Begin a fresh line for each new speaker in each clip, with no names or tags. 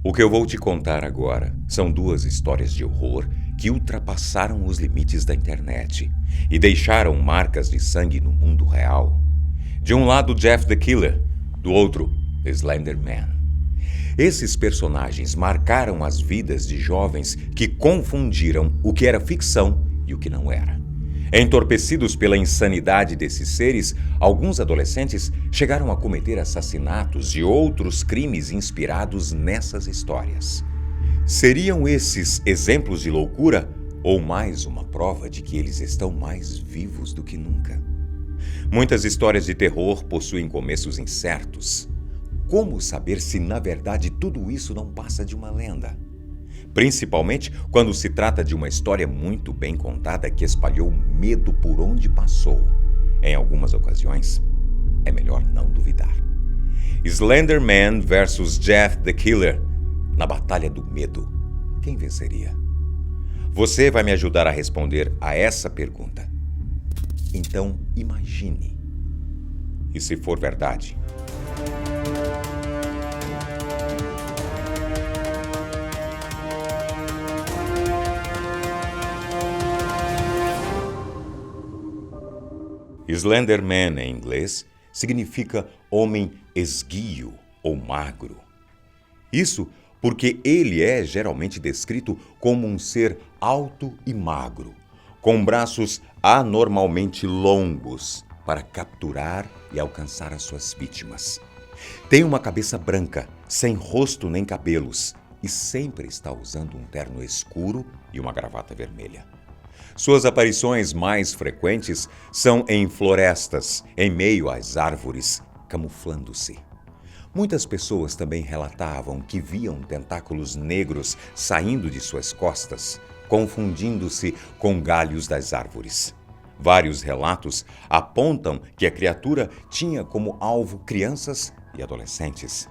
O que eu vou te contar agora são duas histórias de horror que ultrapassaram os limites da internet e deixaram marcas de sangue no mundo real. De um lado, Jeff the Killer, do outro, Slender Man. Esses personagens marcaram as vidas de jovens que confundiram o que era ficção e o que não era. Entorpecidos pela insanidade desses seres, alguns adolescentes chegaram a cometer assassinatos e outros crimes inspirados nessas histórias. Seriam esses exemplos de loucura ou mais uma prova de que eles estão mais vivos do que nunca? Muitas histórias de terror possuem começos incertos. Como saber se, na verdade, tudo isso não passa de uma lenda? Principalmente quando se trata de uma história muito bem contada que espalhou medo por onde passou. Em algumas ocasiões, é melhor não duvidar. Slender Man vs Jeff the Killer. Na batalha do medo, quem venceria? Você vai me ajudar a responder a essa pergunta. Então, imagine. E se for verdade? Slender Man, em inglês, significa homem esguio ou magro. Isso porque ele é geralmente descrito como um ser alto e magro, com braços anormalmente longos para capturar e alcançar as suas vítimas. Tem uma cabeça branca, sem rosto nem cabelos, e sempre está usando um terno escuro e uma gravata vermelha. Suas aparições mais frequentes são em florestas, em meio às árvores, camuflando-se. Muitas pessoas também relatavam que viam tentáculos negros saindo de suas costas, confundindo-se com galhos das árvores. Vários relatos apontam que a criatura tinha como alvo crianças e adolescentes.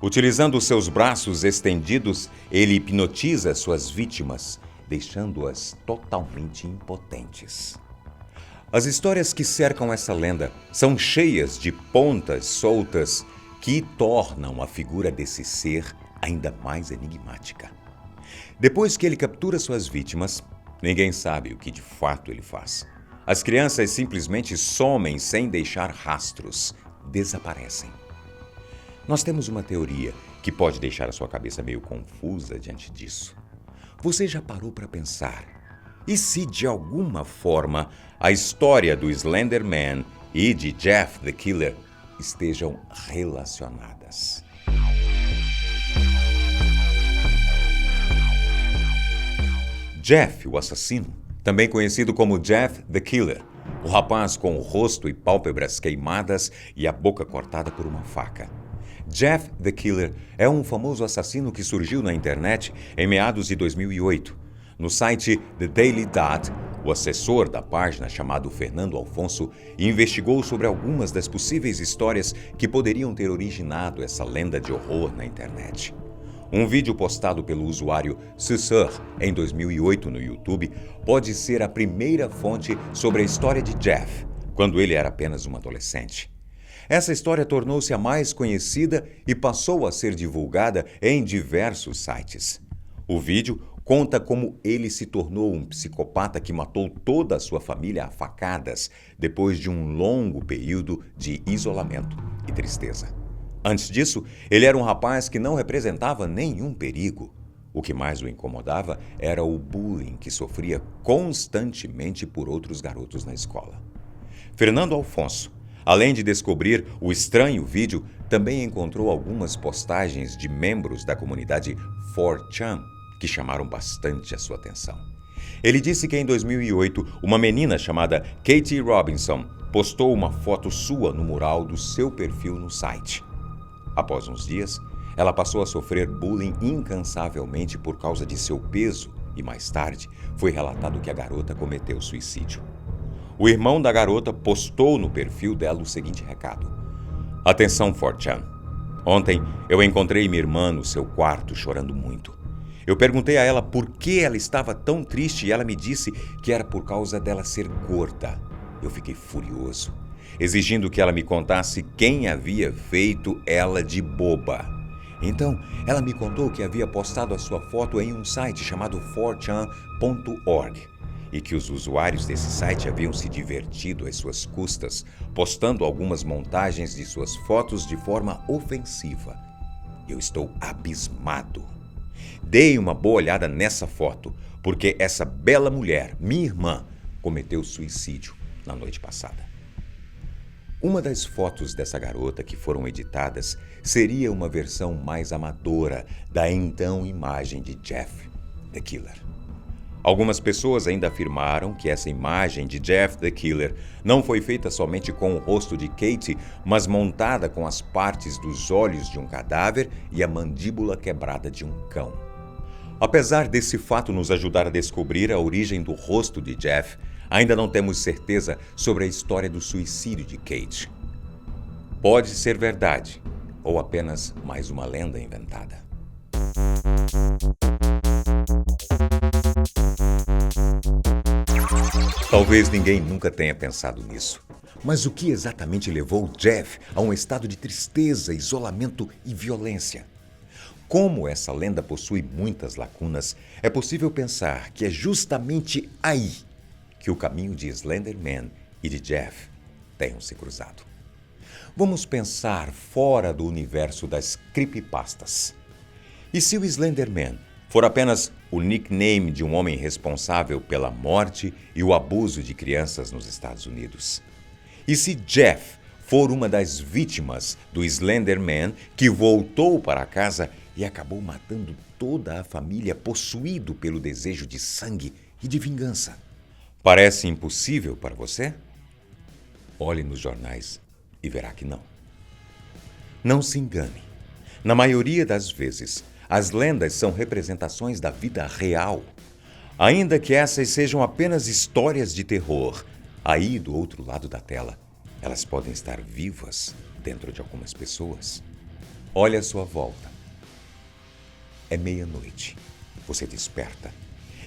Utilizando seus braços estendidos, ele hipnotiza suas vítimas, deixando-as totalmente impotentes. As histórias que cercam essa lenda são cheias de pontas soltas que tornam a figura desse ser ainda mais enigmática. Depois que ele captura suas vítimas, ninguém sabe o que de fato ele faz. As crianças simplesmente somem sem deixar rastros, desaparecem. Nós temos uma teoria que pode deixar a sua cabeça meio confusa diante disso. Você já parou para pensar? E se, de alguma forma, a história do Slender Man e de Jeff the Killer estejam relacionadas? Jeff, o assassino, também conhecido como Jeff the Killer, o rapaz com o rosto e pálpebras queimadas e a boca cortada por uma faca. Jeff the Killer é um famoso assassino que surgiu na internet em meados de 2008. No site The Daily Dot, o assessor da página, chamado Fernando Alfonso, investigou sobre algumas das possíveis histórias que poderiam ter originado essa lenda de horror na internet. Um vídeo postado pelo usuário Susur em 2008 no YouTube pode ser a primeira fonte sobre a história de Jeff, quando ele era apenas um adolescente. Essa história tornou-se a mais conhecida e passou a ser divulgada em diversos sites. O vídeo conta como ele se tornou um psicopata que matou toda a sua família a facadas depois de um longo período de isolamento e tristeza. Antes disso, ele era um rapaz que não representava nenhum perigo. O que mais o incomodava era o bullying que sofria constantemente por outros garotos na escola. Fernando Alfonso, além de descobrir o estranho vídeo, também encontrou algumas postagens de membros da comunidade 4chan que chamaram bastante a sua atenção. Ele disse que em 2008, uma menina chamada Katie Robinson postou uma foto sua no mural do seu perfil no site. Após uns dias, ela passou a sofrer bullying incansavelmente por causa de seu peso e mais tarde foi relatado que a garota cometeu suicídio. O irmão da garota postou no perfil dela o seguinte recado: Atenção, 4chan. Ontem eu encontrei minha irmã no seu quarto chorando muito. Eu perguntei a ela por que ela estava tão triste e ela me disse que era por causa dela ser gorda. Eu fiquei furioso, exigindo que ela me contasse quem havia feito ela de boba. Então, ela me contou que havia postado a sua foto em um site chamado 4chan.org e que os usuários desse site haviam se divertido às suas custas, postando algumas montagens de suas fotos de forma ofensiva. Eu estou abismado. Dei uma boa olhada nessa foto, porque essa bela mulher, minha irmã, cometeu suicídio na noite passada. Uma das fotos dessa garota que foram editadas seria uma versão mais amadora da então imagem de Jeff the Killer. Algumas pessoas ainda afirmaram que essa imagem de Jeff the Killer não foi feita somente com o rosto de Katie, mas montada com as partes dos olhos de um cadáver e a mandíbula quebrada de um cão. Apesar desse fato nos ajudar a descobrir a origem do rosto de Jeff, ainda não temos certeza sobre a história do suicídio de Kate. Pode ser verdade, ou apenas mais uma lenda inventada. Talvez ninguém nunca tenha pensado nisso. Mas o que exatamente levou Jeff a um estado de tristeza, isolamento e violência? Como essa lenda possui muitas lacunas, é possível pensar que é justamente aí que o caminho de Slender Man e de Jeff tenham se cruzado. Vamos pensar fora do universo das creepypastas. E se o Slender Man for apenas o nickname de um homem responsável pela morte e o abuso de crianças nos Estados Unidos? E se Jeff for uma das vítimas do Slender Man que voltou para casa e acabou matando toda a família possuído pelo desejo de sangue e de vingança? Parece impossível para você? Olhe nos jornais e verá que não. Não se engane. Na maioria das vezes, as lendas são representações da vida real. Ainda que essas sejam apenas histórias de terror, aí do outro lado da tela, elas podem estar vivas dentro de algumas pessoas. Olhe à sua volta. É meia-noite. Você desperta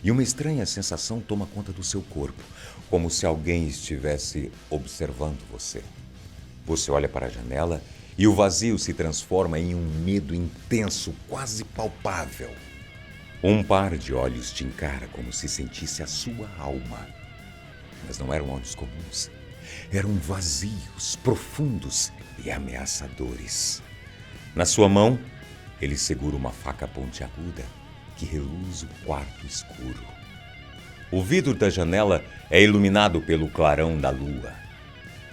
e uma estranha sensação toma conta do seu corpo, como se alguém estivesse observando você. Você olha para a janela e o vazio se transforma em um medo intenso, quase palpável. Um par de olhos te encara como se sentisse a sua alma. Mas não eram olhos comuns. Eram vazios, profundos e ameaçadores. Na sua mão, ele segura uma faca pontiaguda que reluz o quarto escuro. O vidro da janela é iluminado pelo clarão da lua.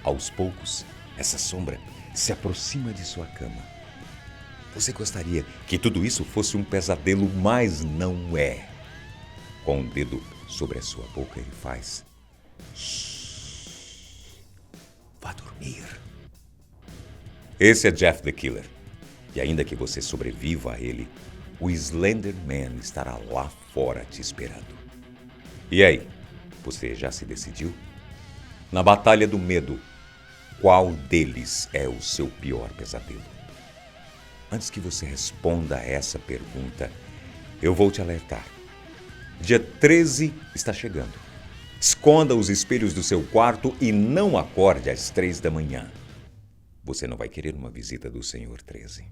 Aos poucos, essa sombra se aproxima de sua cama. Você gostaria que tudo isso fosse um pesadelo, mas não é. Com um dedo sobre a sua boca, ele faz: "Shhh, vá dormir." Esse é Jeff the Killer. E ainda que você sobreviva a ele, o Slender Man estará lá fora te esperando. E aí, você já se decidiu? Na batalha do medo, qual deles é o seu pior pesadelo? Antes que você responda a essa pergunta, eu vou te alertar. Dia 13 está chegando. Esconda os espelhos do seu quarto e não acorde às 3 da manhã. Você não vai querer uma visita do Senhor 13.